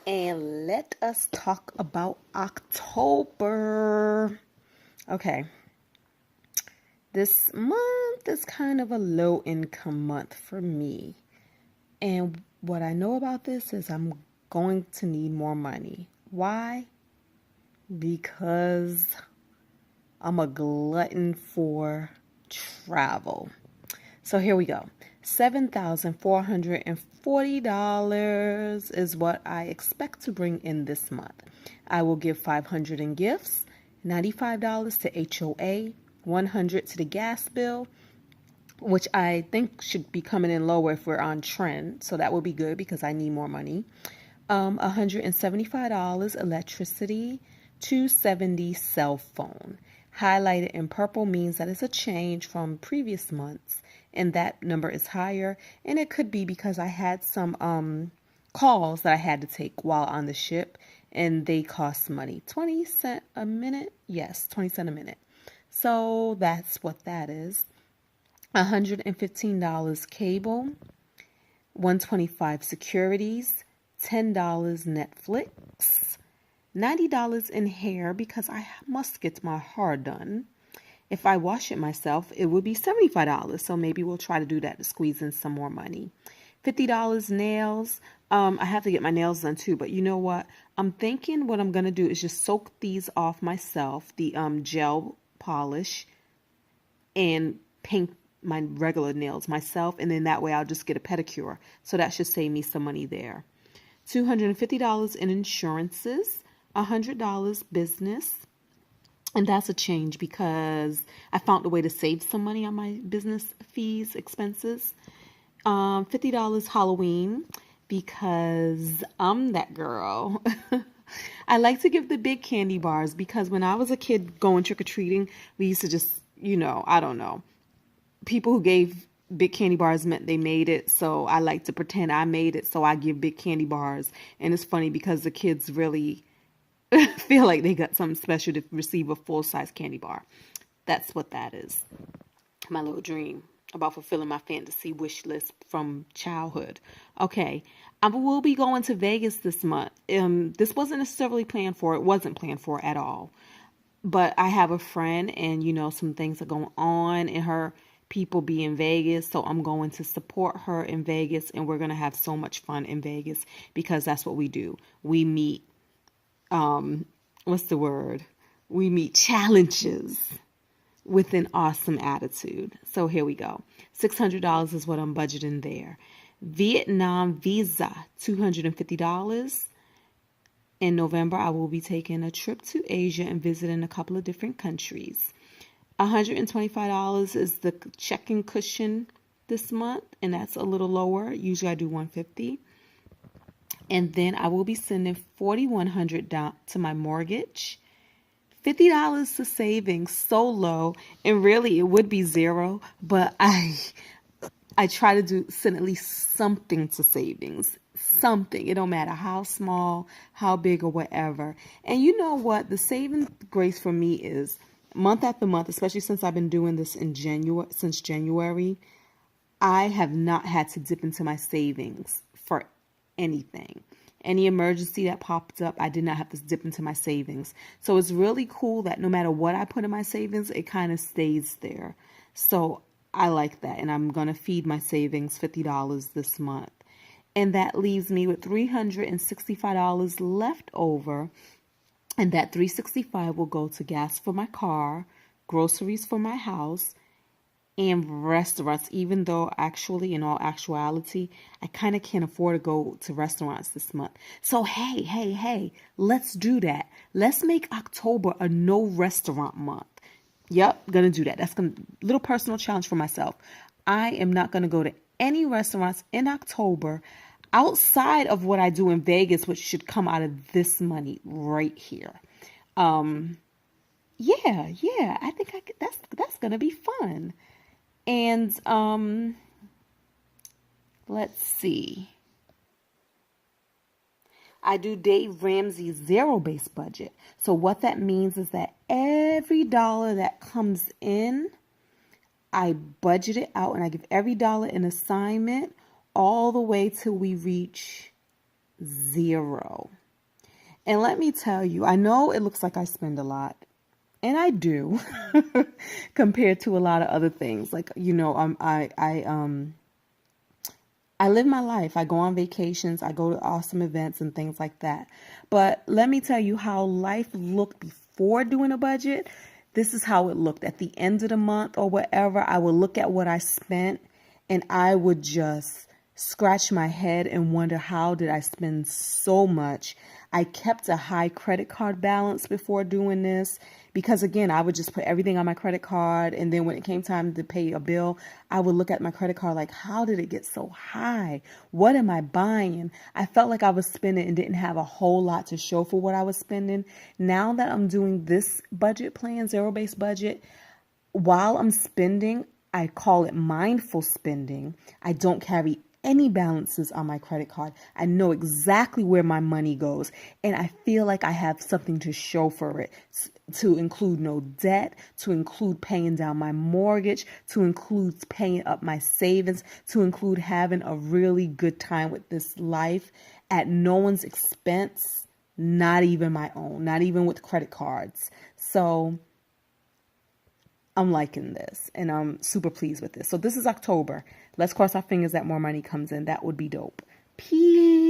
And let us talk about October. Okay, this month is kind of a low income month for me. And what I know about this is I'm going to need more money. Why? Because I'm a glutton for travel. So here we go. $7,440 is what I expect to bring in this month. I will give $500 in gifts, $95 to HOA, $100 to the gas bill, which I think should be coming in lower if we're on trend. So that will be good because I need more money. $175 electricity, $270 cell phone. Highlighted in purple means that it's a change from previous months, and that number is higher. And it could be because I had some calls that I had to take while on the ship, and they cost money. 20 cents a minute? Yes, 20 cents a minute. So that's what that is. $115 cable, $125 securities, $10 Netflix, $90 in hair because I must get my hair done. If I wash it myself, it would be $75. So maybe we'll try to do that to squeeze in some more money. $50 nails. I have to get my nails done too, but you know what? I'm thinking what I'm going to do is just soak these off myself, the gel polish, and paint my regular nails myself, and then that way I'll just get a pedicure. So that should save me some money there. $250 in insurances, $100 business, and that's a change because I found a way to save some money on my business fees, expenses. $50 Halloween because I'm that girl. I like to give the big candy bars because when I was a kid going trick-or-treating, we used to just, I don't know. People who gave big candy bars meant they made it, so I like to pretend I made it, so I give big candy bars. And it's funny because the kids really feel like they got something special to receive a full-size candy bar. That's what that is. My little dream about fulfilling my fantasy wish list from childhood. Okay, I will be going to Vegas this month. This wasn't necessarily planned for. It wasn't planned for at all. But I have a friend, and some things are going on in her people be in Vegas, so I'm going to support her in Vegas, and we're going to have so much fun in Vegas because that's what we do. We meet, what's the word? We meet challenges with an awesome attitude. So here we go. $600 is what I'm budgeting there. Vietnam visa, $250. In November, I will be taking a trip to Asia and visiting a couple of different countries. $125 is the check-in cushion this month, and that's a little lower. Usually I do $150. And then I will be sending $4,100 down to my mortgage. $50 to savings, so low, and really it would be zero, but I try to send at least something to savings. Something. It don't matter how small, how big, or whatever. And you know what? The saving grace for me is month after month, especially since I've been doing this since January, I have not had to dip into my savings for anything. Any emergency that popped up, I did not have to dip into my savings. So it's really cool that no matter what I put in my savings, it kind of stays there. So I like that. And I'm going to feed my savings $50 this month. And that leaves me with $365 left over. And that $365 will go to gas for my car, groceries for my house, and restaurants, even though actually, in all actuality, I kind of can't afford to go to restaurants this month. So, hey, let's do that. Let's make October a no restaurant month. Yep, gonna do that. That's a little personal challenge for myself. I am not gonna go to any restaurants in October outside of what I do in Vegas, which should come out of this money right here. Yeah, I think that's gonna be fun. And let's see. I do Dave Ramsey's zero-based budget. So what that means is that every dollar that comes in, I budget it out and I give every dollar an assignment all the way till we reach zero. And let me tell you, I know it looks like I spend a lot, and I do, compared to a lot of other things. Like, I live my life. I go on vacations, I go to awesome events and things like that. But let me tell you how life looked before doing a budget. This is how it looked at the end of the month or whatever. I would look at what I spent and I would just scratch my head and wonder, how did I spend so much? I kept a high credit card balance before doing this because, again, I would just put everything on my credit card. And then when it came time to pay a bill, I would look at my credit card like, how did it get so high? What am I buying? I felt like I was spending and didn't have a whole lot to show for what I was spending. Now that I'm doing this budget plan, zero-based budget, while I'm spending, I call it mindful spending. I don't carry any balances on my credit card. I know exactly where my money goes, and I feel like I have something to show for it, to include no debt, to include paying down my mortgage, to include paying up my savings, to include having a really good time with this life at no one's expense, not even my own, not even with credit cards. So I'm liking this and I'm super pleased with this. So this is October. Let's cross our fingers that more money comes in. That would be dope. Peace.